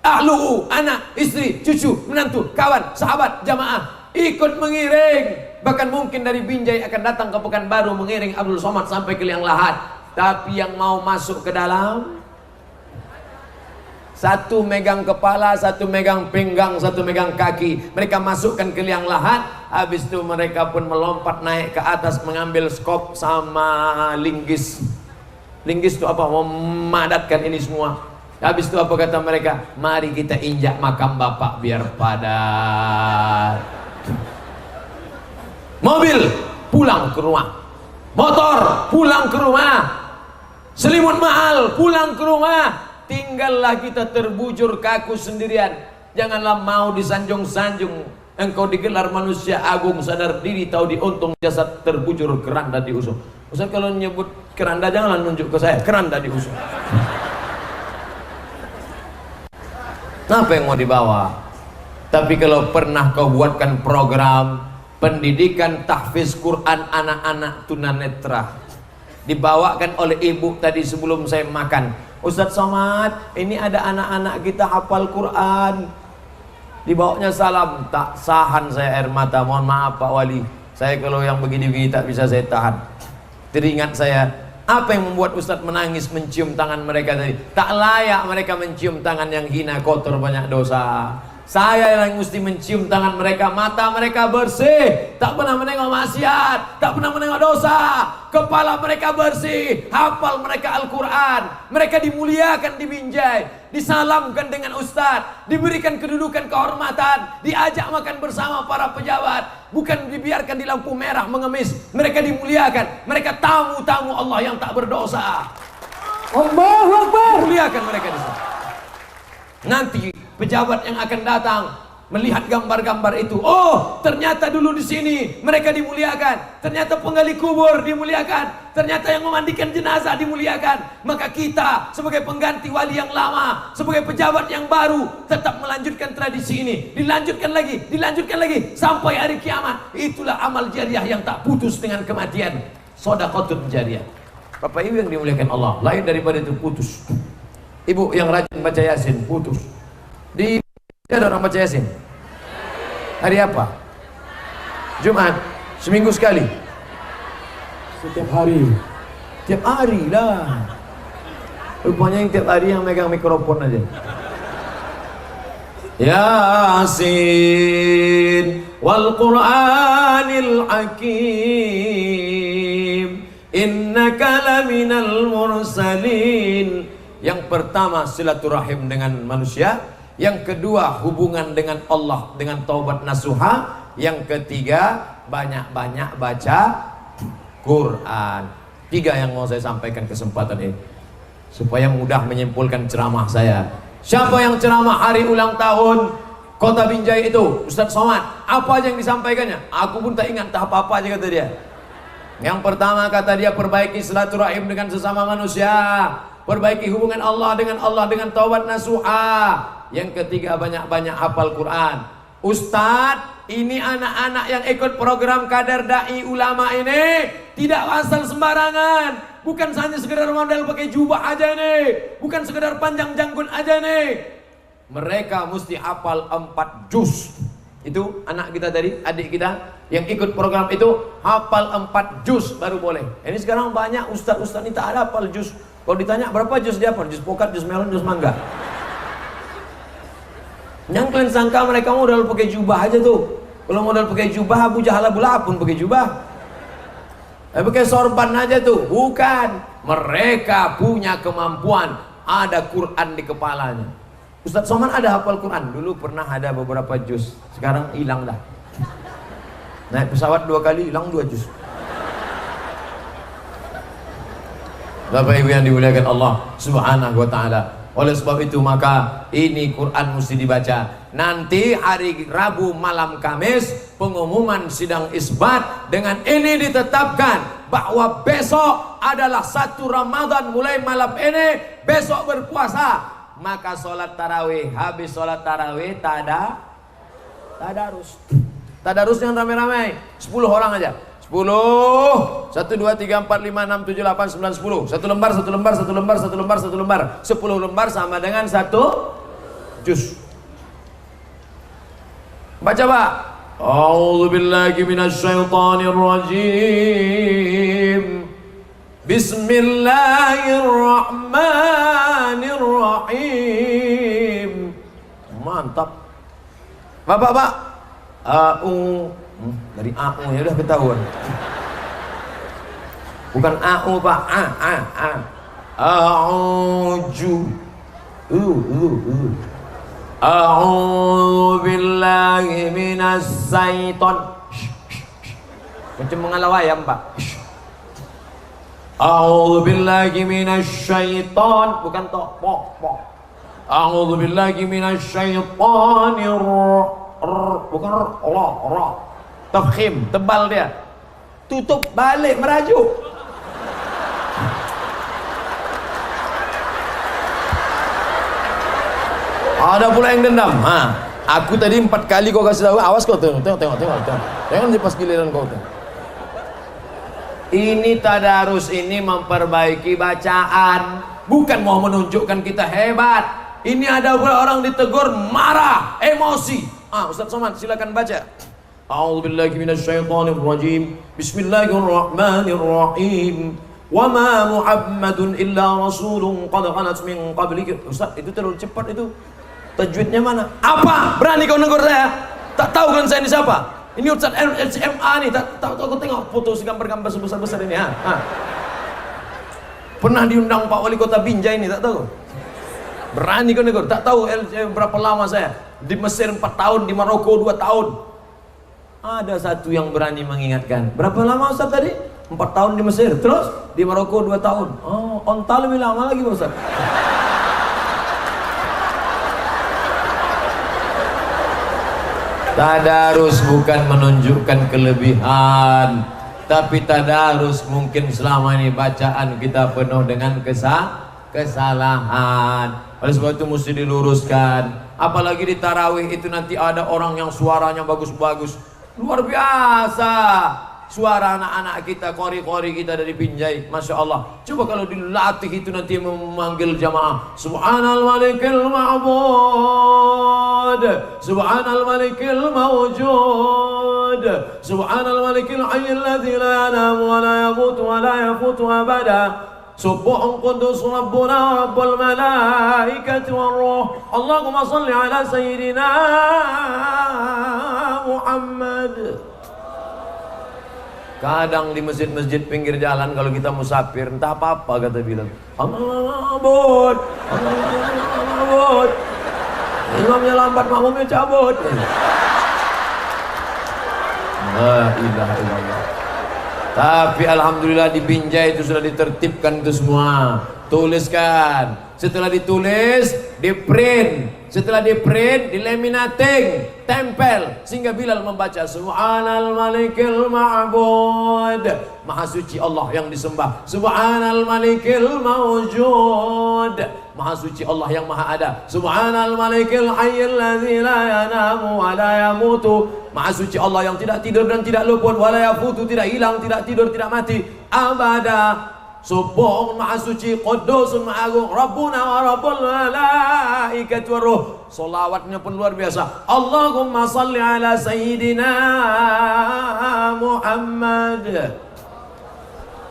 ahlu, anak, istri, cucu, menantu, kawan, sahabat, jamaah ikut mengiring. Bahkan mungkin dari Binjai akan datang ke Pekanbaru mengiring Abdul Somad sampai ke liang lahat. Tapi yang mau masuk ke dalam, satu megang kepala, satu megang pinggang, satu megang kaki. Mereka masukkan ke liang lahat. Habis itu mereka pun melompat naik ke atas mengambil skop sama linggis. Linggis itu apa? Memadatkan ini semua. Habis itu apa kata mereka? Mari kita injak makam bapak biar padat. Mobil pulang ke rumah, motor pulang ke rumah, selimut mahal pulang ke rumah. Tinggallah kita terbujur kaku sendirian. Janganlah mau disanjung-sanjung. Engkau digelar manusia agung, sadar diri, tahu diuntung, jasad terbujur keranda diusung. Ustaz kalau nyebut keranda janganlah nunjuk ke saya, keranda diusung. Apa yang mau dibawa? Tapi kalau pernah kau buatkan program pendidikan tahfiz Quran anak-anak tunanetra, dibawakan oleh ibu tadi sebelum saya makan, Ustadz Somad, ini ada anak-anak kita hafal Quran, dibawanya salam, tak sahan saya air mata. Mohon maaf Pak Wali, saya kalau yang begini-begini tak bisa saya tahan. Teringat saya, apa yang membuat Ustadz menangis mencium tangan mereka tadi? Tak layak mereka mencium tangan yang hina, kotor, banyak dosa. Saya yang mesti mencium tangan mereka. Mata mereka bersih, tak pernah menengok maksiat, tak pernah menengok dosa. Kepala mereka bersih, hafal mereka Al-Quran. Mereka dimuliakan di Binjai, disalamkan dengan ustadz, diberikan kedudukan kehormatan, diajak makan bersama para pejabat, bukan dibiarkan di lampu merah mengemis. Mereka dimuliakan, mereka tamu-tamu Allah yang tak berdosa. Allahu Akbar. Muliakan mereka di sana. Nanti pejabat yang akan datang melihat gambar-gambar itu, oh ternyata dulu di sini mereka dimuliakan, ternyata penggali kubur dimuliakan, ternyata yang memandikan jenazah dimuliakan. Maka kita sebagai pengganti wali yang lama, sebagai pejabat yang baru, tetap melanjutkan tradisi ini, dilanjutkan lagi sampai hari kiamat. Itulah amal jariah yang tak putus dengan kematian, sedekahun jariah. Bapak Ibu yang dimuliakan Allah, lain daripada itu putus. Ibu yang rajin baca Yasin putus. Di ada orang baca Yasin? Hari apa? Jumat. Seminggu sekali? Setiap hari. Tiap hari lah. Rupanya yang tiap hari yang megang mikrofon aja. Yasin wal Qur'anil Hakim innaka laminal mursalin. Yang pertama silaturahim dengan manusia, yang kedua hubungan dengan Allah dengan taubat nasuha, yang ketiga banyak-banyak baca Quran. 3 yang mau saya sampaikan kesempatan ini supaya mudah menyimpulkan ceramah saya. Siapa yang ceramah hari ulang tahun Kota Binjai itu? Ustaz Somad. Apa aja yang disampaikannya? Aku pun tak ingat, tak apa-apa aja kata dia. Yang pertama kata dia, perbaiki silaturahim dengan sesama manusia, perbaiki hubungan Allah dengan taubat nasuha. Yang ketiga banyak-banyak hafal Quran. Ustadz, ini anak-anak yang ikut program Kader Dai Ulama ini tidak asal sembarangan. Bukan hanya sekedar model pakai jubah aja nih, bukan sekedar panjang janggut aja nih. Mereka mesti hafal 4 juz. Itu anak kita tadi, adik kita yang ikut program itu hafal 4 juz baru boleh. Ini sekarang banyak ustaz-ustaz ini tak ada hafal juz. Kalau ditanya berapa juz dia hafal, juz pokat, juz melon, juz mangga. Yang kalian sangka mereka modal pakai jubah aja tuh. Kalau modal pakai jubah, Abu Jahal Abu Lahab pun pakai jubah. Pakai sorban aja tuh. Bukan. Mereka punya kemampuan. Ada Quran di kepalanya. Ustaz Somad ada hafal Quran. Dulu pernah ada beberapa juz. Sekarang hilang dah. Naik pesawat 2 kali, hilang 2 juz. Bapak Ibu yang dimuliakan Allah Subhanahu wa ta'ala. Oleh sebab itu maka ini Quran mesti dibaca. Nanti hari Rabu malam Kamis pengumuman sidang isbat. Dengan ini ditetapkan bahwa besok adalah 1 Ramadan mulai malam ini. Besok berpuasa. Maka sholat tarawih, habis sholat tarawih tadarus. Tadarus yang ramai-ramai 10 orang aja. 10, 1, 2, 3, 4, 5, 6, 7, 8, 9, 10. 1 lembar, 1 lembar, 1 lembar, 1 lembar, 1 lembar. 10 lembar sama dengan 1 juz. Baca Pak. A'udzu billahi minasyaitonir rajim. Bismillahirrahmanirrahim. Mantap. Bapak, Pak. Dari AU ya udah ketahuan. Bukan AU Pak, A'udzu. A'udzu billahi minas syaiton. Macam mengalau ayam Pak. A'udzu billahi minasy syaiton, bukan tok pok. A'udzu billahi minasy syaitonir bukan Allah. Tafkhim, tebal dia. Tutup balik merajuk. Ada pula yang dendam. Aku tadi 4 kali kau kasih tahu, awas kau tengok. Jangan pas giliran kau tengok. Ini tadarus ini memperbaiki bacaan, bukan mau menunjukkan kita hebat. Ini ada orang ditegur marah, emosi. Ustaz Somad silakan baca. A'udzubillahi minasyaitonir rajim. Bismillahirrahmanirrahim. Wa ma Muhammadun illa rasulun qad khalat min qablihi. Ustaz, itu terlalu cepat itu. Tajwidnya mana? Apa? Berani kau negur saya? Tak tahu kan saya ini siapa? Ini Ustaz LCMA nih, tak tahu aku tengok foto gambar-gambar sebesar-besar ini. Pernah diundang Pak Wali Kota Binjai ini, tak tahu. Berani kau negur, tak tahu berapa lama saya. Di Mesir 4 tahun, di Maroko 2 tahun. Ada satu yang berani mengingatkan. Berapa lama Ustaz tadi? 4 tahun di Mesir, terus di Maroko 2 tahun. Onta lebih lama lagi Ustaz. Tadarus bukan menunjukkan kelebihan, tapi tadarus mungkin selama ini bacaan kita penuh dengan kesalahan. Oleh sebab itu mesti diluruskan. Apalagi di tarawih itu nanti ada orang yang suaranya bagus-bagus, luar biasa. suara anak-anak kita, kori-kori kita dari Binjai, Masya Allah. Coba kalau dilatih itu nanti memanggil jamaah, Subhanal Malikil Ma'bud, Subhanal Malikil Mawjud, Subhanal Malikil Hayyil Ladzi la yanamu wa la yamutu wa la yafutu abada, Subbuhun Qudus Rabbuna Rabbul Malaikati Warruh. Allahumma salli ala Sayyidina Muhammad. Kadang di masjid-masjid pinggir jalan kalau kita musafir, entah apa-apa kata bilang, Allah Ma'bud, Allah Ma'bud. Imamnya lambat, makmumnya cabut. La ilaha illallah. Tapi alhamdulillah di Binjai itu sudah ditertibkan itu semua. Tuliskan. Setelah ditulis, di print. Setelah di print, dilaminating, tempel sehingga Bilal membaca Subhanal Malikil Ma'bud, Maha suci Allah yang disembah. Subhanal Malikil Mawjud, Maha suci Allah yang maha ada. Subhanal Malikil Hayyil Ladzi la yanamu wa la yamutu, Maha suci Allah yang tidak tidur dan tidak luput, wa la yafutu, tidak hilang, tidak tidur, tidak mati abada. Subuhun Maha suci, Qudusun Maha agung, Rabbuna wa Rabbul Malaikati Warruh. Solawatnya pun luar biasa. Allahumma salli ala Sayyidina Muhammad.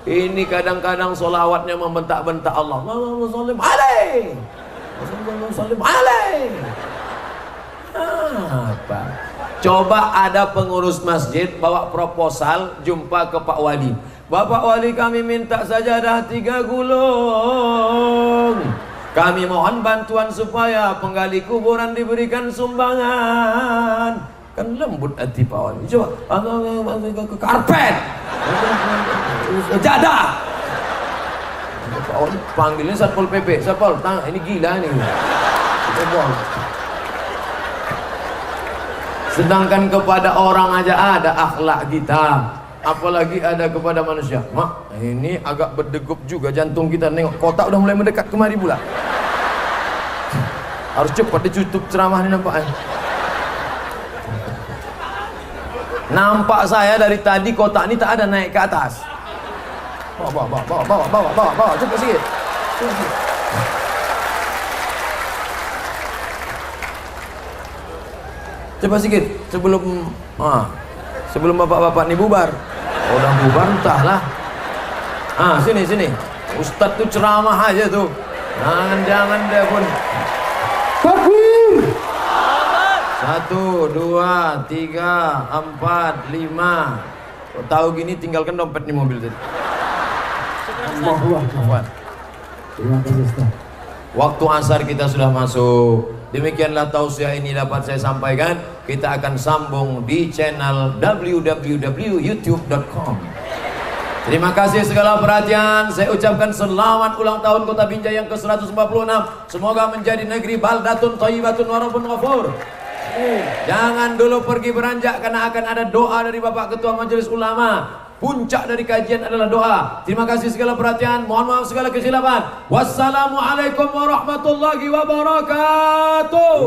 Ini kadang-kadang solawatnya membentak-bentak Allah. Allahumma salli alaihi, Allahumma salli alaihi. Apa? Coba ada pengurus masjid bawa proposal jumpa ke Pak Wali. Bapak Wali, kami minta sajadah 3 gulung. Kami mohon bantuan supaya penggali kuburan diberikan sumbangan. Kan lembut hati Pak Wali. Coba ke karpet, jadah. Pak Wali panggilnya Satpol PP. Satpol, tang, ini gila nih. Sedangkan kepada orang aja ada akhlak kita, apalagi ada kepada manusia. Mak, ini agak berdegup juga jantung kita. Nengok kotak udah mulai mendekat kemari pula. Harus cepat ditutup ceramah ini nampak. Nampak saya dari tadi kotak ini tak ada naik ke atas. Bawa, cepat sikit. Cepat sikit sebelum bapak-bapak ini bubar. Oh, udah bubar entahlah. Sini. Ustadz tuh ceramah aja tuh. Jangan dia pun. Takbir. 1, 2, 3, 4, 5. Kok tahu gini tinggalkan dompet di mobil tadi. Allahu Akbar. Terima kasih Ustaz. Waktu asar kita sudah masuk. Demikianlah tausiah ini dapat saya sampaikan. Kita akan sambung di channel www.youtube.com. Terima kasih segala perhatian. Saya ucapkan selamat ulang tahun Kota Binjai yang ke-146. Semoga menjadi negeri baldatun thayyibatun wa rabbun ghafur. Jangan dulu pergi beranjak karena akan ada doa dari Bapak Ketua Majelis Ulama. Puncak dari kajian adalah doa. Terima kasih segala perhatian. Mohon maaf segala kekhilafan. Wassalamualaikum warahmatullahi wabarakatuh.